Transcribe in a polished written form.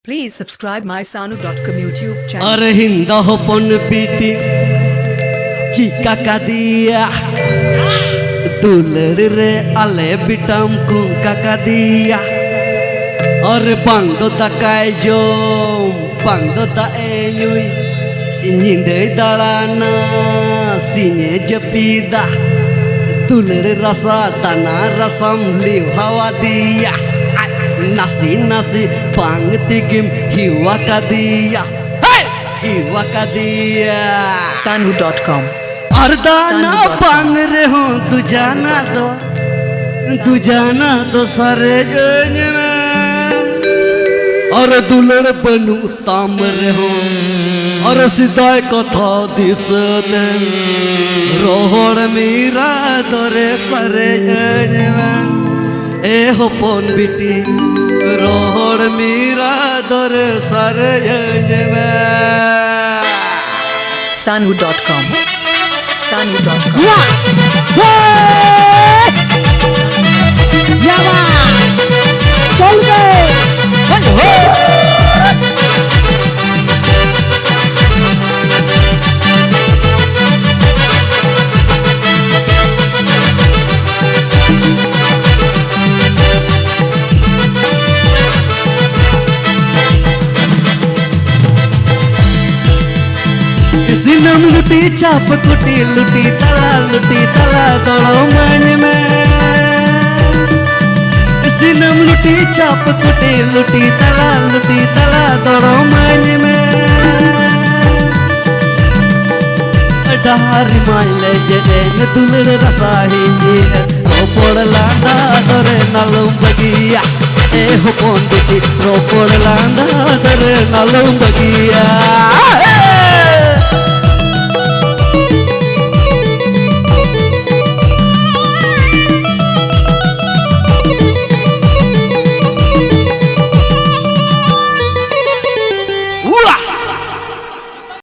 Please subscribe my Sanu.com YouTube channel. Are hinda hopon biti chika kadia dular re ale bitam ku kakadia are bangdo takai jom bangdo ta enyui nyinde dalana sine japida dular rasa tanah rasam liu hawa dia nasi nasi pang tigim hiwa kadia hiwa kadia Sanu.com. अर्दाना पांग रे हो तू जाना तो सारे जन में और दुलर बनू ताम रे हो और सिदाय कथा दिस दे रोहड़ मीरा तोरे सारे जन में ए हो पोन बिटी रोहड़ मीरा तोरे सारे जन में Sanu.com. Sanu.com. सिनम लुटी चाप कुटी लुटी तला तोड़ो मन में सिनम लुटी चाप कुटी लुटी तला तोड़ो मन में डहारी माइले जने दुलड़ रसाही रो पोड़ लांडा तोरे नलम बगिया ए हो पोंडिती रो पोड़ लांडा तोरे नलम बगिया